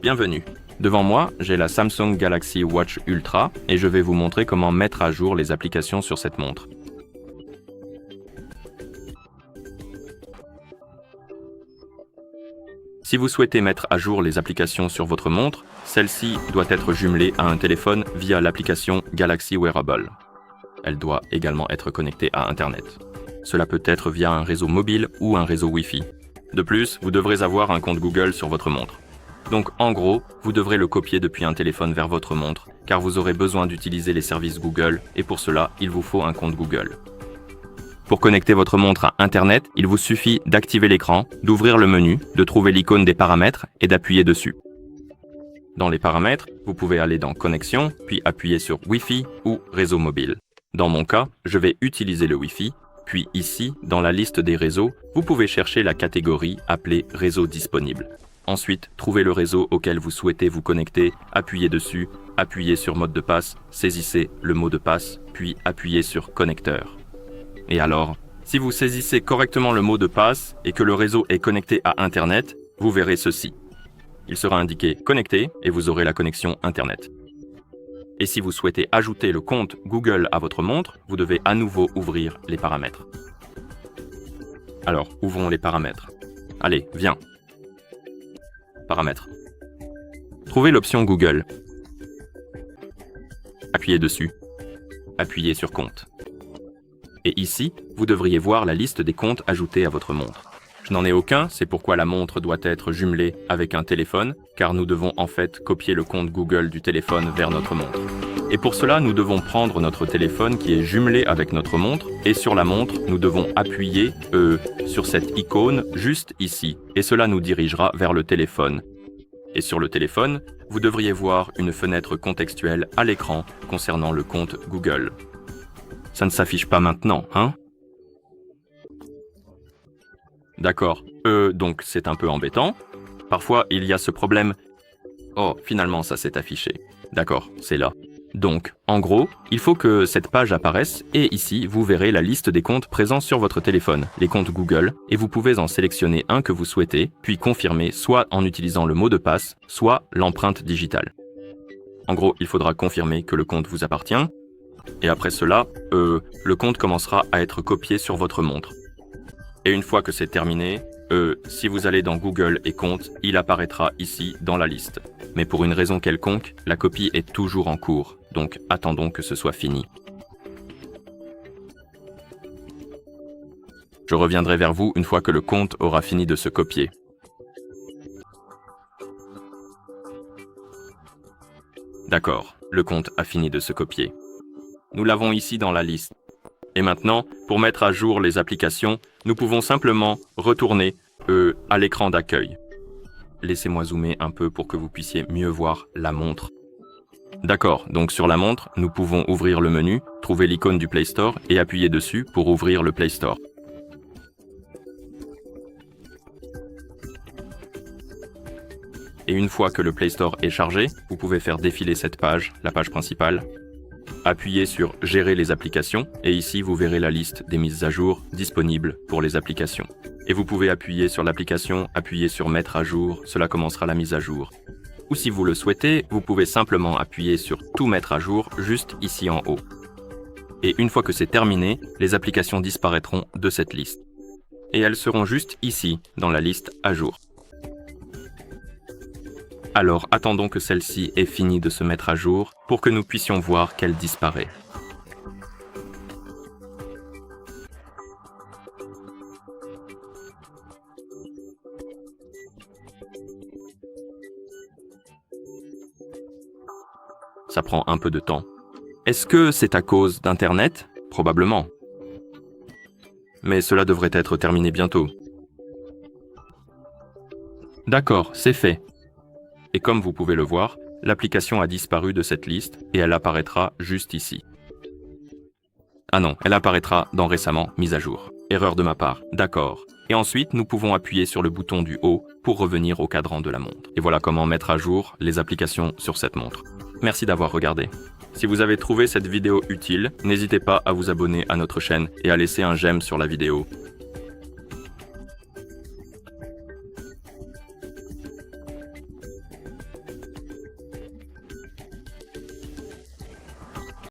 Bienvenue. Devant moi, j'ai la Samsung Galaxy Watch Ultra et je vais vous montrer comment mettre à jour les applications sur cette montre. Si vous souhaitez mettre à jour les applications sur votre montre, celle-ci doit être jumelée à un téléphone via l'application Galaxy Wearable. Elle doit également être connectée à Internet. Cela peut être via un réseau mobile ou un réseau Wi-Fi. De plus, vous devrez avoir un compte Google sur votre montre. Donc en gros, vous devrez le copier depuis un téléphone vers votre montre, car vous aurez besoin d'utiliser les services Google et pour cela, il vous faut un compte Google. Pour connecter votre montre à Internet, il vous suffit d'activer l'écran, d'ouvrir le menu, de trouver l'icône des paramètres et d'appuyer dessus. Dans les paramètres, vous pouvez aller dans Connexion, puis appuyer sur Wi-Fi ou Réseau mobile. Dans mon cas, je vais utiliser le Wi-Fi, puis ici, dans la liste des réseaux, vous pouvez chercher la catégorie appelée Réseau disponible. Ensuite, trouvez le réseau auquel vous souhaitez vous connecter, appuyez dessus, appuyez sur Mode de passe, saisissez le mot de passe, puis appuyez sur Connecteur. Et alors, si vous saisissez correctement le mot de passe et que le réseau est connecté à Internet, vous verrez ceci. Il sera indiqué « Connecté » et vous aurez la connexion Internet. Et si vous souhaitez ajouter le compte Google à votre montre, vous devez à nouveau ouvrir les paramètres. Alors, ouvrons les paramètres. Allez, viens. Paramètres. Trouvez l'option Google. Appuyez dessus. Appuyez sur Compte. Et ici, vous devriez voir la liste des comptes ajoutés à votre montre. Je n'en ai aucun, c'est pourquoi la montre doit être jumelée avec un téléphone, car nous devons en fait copier le compte Google du téléphone vers notre montre. Et pour cela, nous devons prendre notre téléphone qui est jumelé avec notre montre, et sur la montre, nous devons appuyer sur cette icône juste ici, et cela nous dirigera vers le téléphone. Et sur le téléphone, vous devriez voir une fenêtre contextuelle à l'écran concernant le compte Google. Ça ne s'affiche pas maintenant, hein? D'accord, donc c'est un peu embêtant. Parfois, il y a ce problème. Oh, finalement, ça s'est affiché. D'accord, c'est là. Donc, en gros, il faut que cette page apparaisse et ici, vous verrez la liste des comptes présents sur votre téléphone, les comptes Google, et vous pouvez en sélectionner un que vous souhaitez, puis confirmer soit en utilisant le mot de passe, soit l'empreinte digitale. En gros, il faudra confirmer que le compte vous appartient, et après cela, le compte commencera à être copié sur votre montre. Et une fois que c'est terminé, si vous allez dans Google et Compte, il apparaîtra ici dans la liste. Mais pour une raison quelconque, la copie est toujours en cours, donc attendons que ce soit fini. Je reviendrai vers vous une fois que le compte aura fini de se copier. D'accord, le compte a fini de se copier. Nous l'avons ici dans la liste. Et maintenant, pour mettre à jour les applications, nous pouvons simplement retourner à l'écran d'accueil. Laissez-moi zoomer un peu pour que vous puissiez mieux voir la montre. D'accord, donc sur la montre, nous pouvons ouvrir le menu, trouver l'icône du Play Store et appuyer dessus pour ouvrir le Play Store. Et une fois que le Play Store est chargé, vous pouvez faire défiler cette page, la page principale. Appuyez sur « Gérer les applications » et ici vous verrez la liste des mises à jour disponibles pour les applications. Et vous pouvez appuyer sur l'application, appuyer sur « Mettre à jour », cela commencera la mise à jour. Ou si vous le souhaitez, vous pouvez simplement appuyer sur « Tout mettre à jour » juste ici en haut. Et une fois que c'est terminé, les applications disparaîtront de cette liste. Et elles seront juste ici, dans la liste « À jour ». Alors attendons que celle-ci ait fini de se mettre à jour pour que nous puissions voir qu'elle disparaît. Ça prend un peu de temps. Est-ce que c'est à cause d'Internet? Probablement. Mais cela devrait être terminé bientôt. D'accord, c'est fait. Et comme vous pouvez le voir, l'application a disparu de cette liste et elle apparaîtra juste ici. Ah non, elle apparaîtra dans récemment mise à jour. Erreur de ma part, d'accord. Et ensuite, nous pouvons appuyer sur le bouton du haut pour revenir au cadran de la montre. Et voilà comment mettre à jour les applications sur cette montre. Merci d'avoir regardé. Si vous avez trouvé cette vidéo utile, n'hésitez pas à vous abonner à notre chaîne et à laisser un j'aime sur la vidéo.